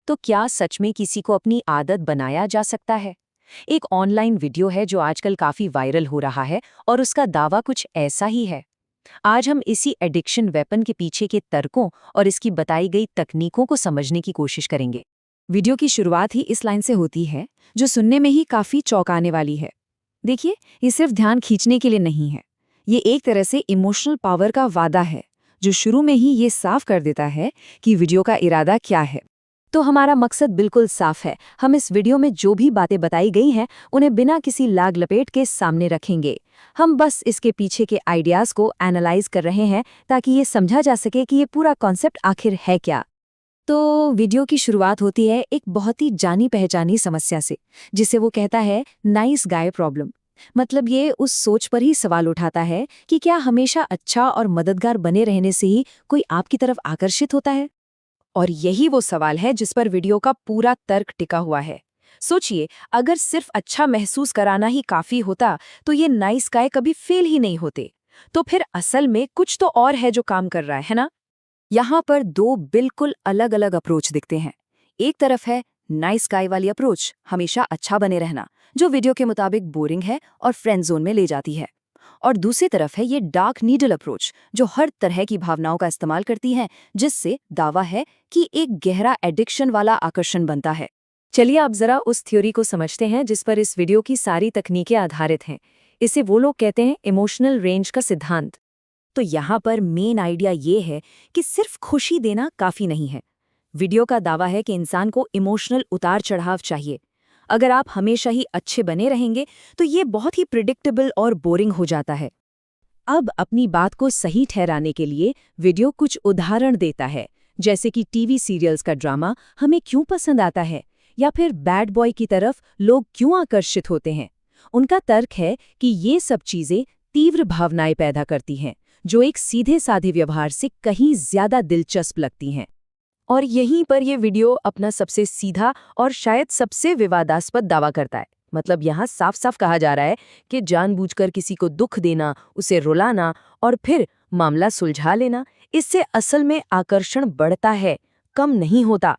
तो क्या सच में किसी को अपनी आदत बनाया जा सकता है? एक ऑनलाइन वीडियो है जो आजकल काफी वायरल हो रहा है और उसका दावा कुछ ऐसा ही है। आज हम इसी एडिक्शन वेपन के पीछे के तर्कों और इसकी बताई गई तकनीकों को समझने की कोशिश करेंगे। वीडियो की शुरुआत ही इस लाइन से होती है, जो सुनने में ही काफी चौंकाने वाली है। देखिए, ये सिर्फ ध्यान खींचने के लिए नहीं है। ये एक तरह से इमोशनल पावर का वादा है, जो शुरू में ही ये साफ कर देता है कि वीडियो का इरादा क्या है। तो हमारा मकसद बिल्कुल साफ है। हम इस वीडियो में जो भी बातें बताई गई हैं उन्हें बिना किसी लाग लपेट के सामने रखेंगे। हम बस इसके पीछे के आइडियाज को एनालाइज कर रहे हैं ताकि ये समझा जा सके कि ये पूरा कॉन्सेप्ट आखिर है क्या। तो वीडियो की शुरुआत होती है एक बहुत ही जानी पहचानी समस्या से, जिसे वो कहता है नाइस गाय प्रॉब्लम। मतलब ये उस सोच पर ही सवाल उठाता है कि क्या हमेशा अच्छा और मददगार बने रहने से ही कोई आपकी तरफ आकर्षित होता है। और यही वो सवाल है जिस पर वीडियो का पूरा तर्क टिका हुआ है। सोचिए, अगर सिर्फ अच्छा महसूस कराना ही काफी होता तो ये नाइस गाय कभी फेल ही नहीं होते। तो फिर असल में कुछ तो और है जो काम कर रहा है ना। यहाँ पर दो बिल्कुल अलग अलग अप्रोच दिखते हैं। एक तरफ है नाइस गाय वाली अप्रोच, हमेशा अच्छा बने रहना, जो वीडियो के मुताबिक बोरिंग है और फ्रेंड जोन में ले जाती है। और दूसरी तरफ है ये डार्क नीडल अप्रोच, जो हर तरह की भावनाओं का इस्तेमाल करती है, जिससे दावा है कि एक गहरा एडिक्शन वाला आकर्षण बनता है। चलिए आप जरा उस थ्योरी को समझते हैं जिस पर इस वीडियो की सारी तकनीकें आधारित हैं। इसे वो लोग कहते हैं इमोशनल रेंज का सिद्धांत। तो यहाँ पर मेन आइडिया ये है कि सिर्फ खुशी देना काफी नहीं है। वीडियो का दावा है कि इंसान को इमोशनल उतार चढ़ाव चाहिए। अगर आप हमेशा ही अच्छे बने रहेंगे तो ये बहुत ही प्रिडिक्टेबल और बोरिंग हो जाता है। अब अपनी बात को सही ठहराने के लिए वीडियो कुछ उदाहरण देता है, जैसे कि टीवी सीरियल्स का ड्रामा हमें क्यों पसंद आता है, या फिर बैड बॉय की तरफ लोग क्यों आकर्षित होते हैं। उनका तर्क है कि ये सब चीजें तीव्र भावनाएं पैदा करती हैं, जो एक सीधे साधे व्यवहार से कहीं ज्यादा दिलचस्प लगती हैं। और यहीं पर यह वीडियो अपना सबसे सीधा और शायद सबसे विवादास्पद दावा करता है। मतलब यहाँ साफ साफ कहा जा रहा है कि जानबूझकर किसी को दुख देना, उसे रुलाना और फिर मामला सुलझा लेना, इससे असल में आकर्षण बढ़ता है, कम नहीं होता।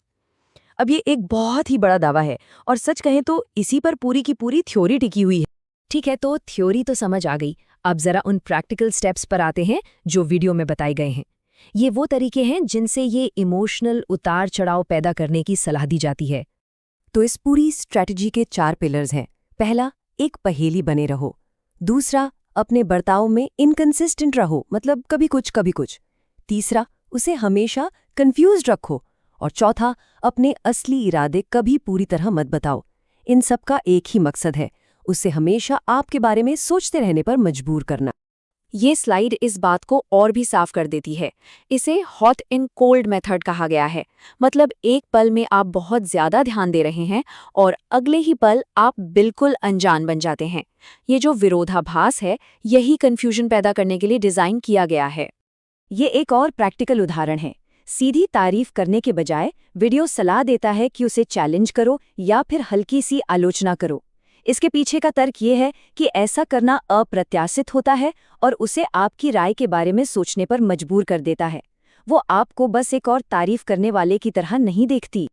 अब ये एक बहुत ही बड़ा दावा है और सच कहें तो इसी पर पूरी की पूरी थ्योरी टिकी हुई है। ठीक है, तो थ्योरी तो समझ आ गई। अब जरा उन प्रैक्टिकल स्टेप्स पर आते हैं जो वीडियो में बताए गए हैं। ये वो तरीके हैं जिनसे ये इमोशनल उतार चढ़ाव पैदा करने की सलाह दी जाती है। तो इस पूरी स्ट्रैटेजी के 4 पिलर्स हैं। पहला, एक पहेली बने रहो। दूसरा, अपने बर्ताव में इनकंसिस्टेंट रहो, मतलब कभी कुछ। तीसरा, उसे हमेशा कंफ्यूज्ड रखो। और चौथा, अपने असली इरादे कभी पूरी तरह मत बताओ। इन सब का एक ही मकसद है, उसे हमेशा आपके बारे में सोचते रहने पर मजबूर करना। ये स्लाइड इस बात को और भी साफ कर देती है। इसे हॉट एंड कोल्ड मेथड कहा गया है। मतलब एक पल में आप बहुत ज्यादा ध्यान दे रहे हैं और अगले ही पल आप बिल्कुल अनजान बन जाते हैं। ये जो विरोधाभास है, यही कंफ्यूजन पैदा करने के लिए डिजाइन किया गया है। ये एक और प्रैक्टिकल उदाहरण है। सीधी तारीफ करने के बजाय वीडियो सलाह देता है कि उसे चैलेंज करो या फिर हल्की सी आलोचना करो। इसके पीछे का तर्क ये है कि ऐसा करना अप्रत्याशित होता है और उसे आपकी राय के बारे में सोचने पर मजबूर कर देता है। वो आपको बस एक और तारीफ करने वाले की तरह नहीं देखती।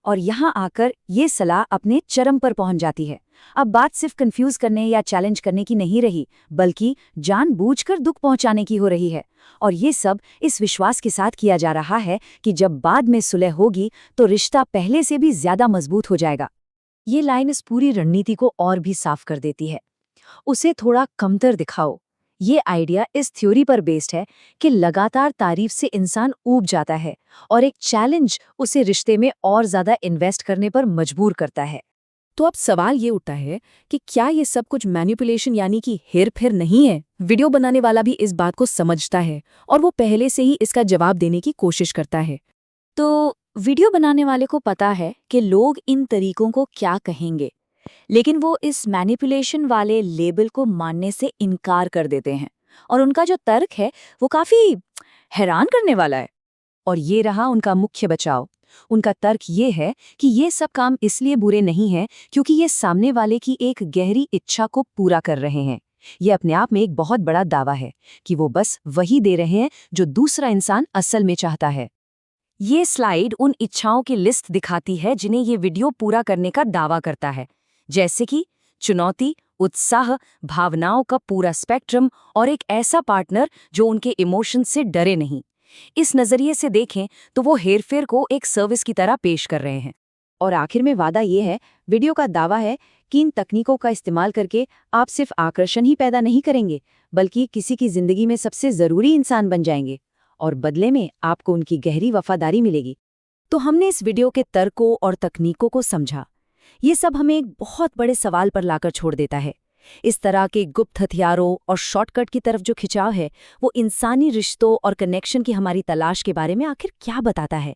और यहाँ आकर ये सलाह अपने चरम पर पहुंच जाती है। अब बात सिर्फ कंफ्यूज करने या चैलेंज करने की नहीं रही, बल्कि जानबूझकर दुख पहुंचाने की हो रही है। और ये सब इस विश्वास के साथ किया जा रहा है कि जब बाद में सुलह होगी तो रिश्ता पहले से भी ज्यादा मजबूत हो जाएगा। ये लाइन इस पूरी रणनीति को और भी साफ कर देती है। उसे थोड़ा कमतर दिखाओ। ये आइडिया इस थ्योरी पर बेस्ड है कि लगातार तारीफ से इंसान ऊब जाता है और एक चैलेंज उसे रिश्ते में और ज्यादा इन्वेस्ट करने पर मजबूर करता है। तो अब सवाल ये उठता है कि क्या ये सब कुछ मैनिपुलेशन यानी कि हेर-फेर नहीं है? वीडियो बनाने वाला भी इस बात को समझता है और वो पहले से ही इसका जवाब देने की कोशिश करता है। तो वीडियो बनाने वाले को पता है कि लोग इन तरीकों को क्या कहेंगे, लेकिन वो इस मैनिपुलेशन वाले लेबल को मानने से इनकार कर देते हैं। और उनका जो तर्क है वो काफी हैरान करने वाला है। और ये रहा उनका मुख्य बचाव। उनका तर्क ये है कि ये सब काम इसलिए बुरे नहीं हैं क्योंकि ये सामने वाले की एक गहरी इच्छा को पूरा कर रहे हैं। ये अपने आप में एक बहुत बड़ा दावा है कि वो बस वही दे रहे हैं जो दूसरा इंसान असल में चाहता है। ये स्लाइड उन इच्छाओं की लिस्ट दिखाती है जिन्हें ये वीडियो पूरा करने का दावा करता है, जैसे कि चुनौती, उत्साह, भावनाओं का पूरा स्पेक्ट्रम और एक ऐसा पार्टनर जो उनके इमोशन से डरे नहीं। इस नजरिए से देखें तो वो हेरफेर को एक सर्विस की तरह पेश कर रहे हैं। और आखिर में वादा ये है, वीडियो का दावा है कि इन तकनीकों का इस्तेमाल करके आप सिर्फ आकर्षण ही पैदा नहीं करेंगे, बल्कि किसी की जिंदगी में सबसे जरूरी इंसान बन जाएंगे और बदले में आपको उनकी गहरी वफादारी मिलेगी। तो हमने इस वीडियो के तर्कों और तकनीकों को समझा। ये सब हमें एक बहुत बड़े सवाल पर लाकर छोड़ देता है। इस तरह के गुप्त हथियारों और शॉर्टकट की तरफ जो खिंचाव है, वो इंसानी रिश्तों और कनेक्शन की हमारी तलाश के बारे में आखिर क्या बताता है?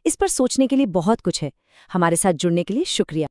इस पर सोचने के लिए बहुत कुछ है। हमारे साथ जुड़ने के लिए शुक्रिया।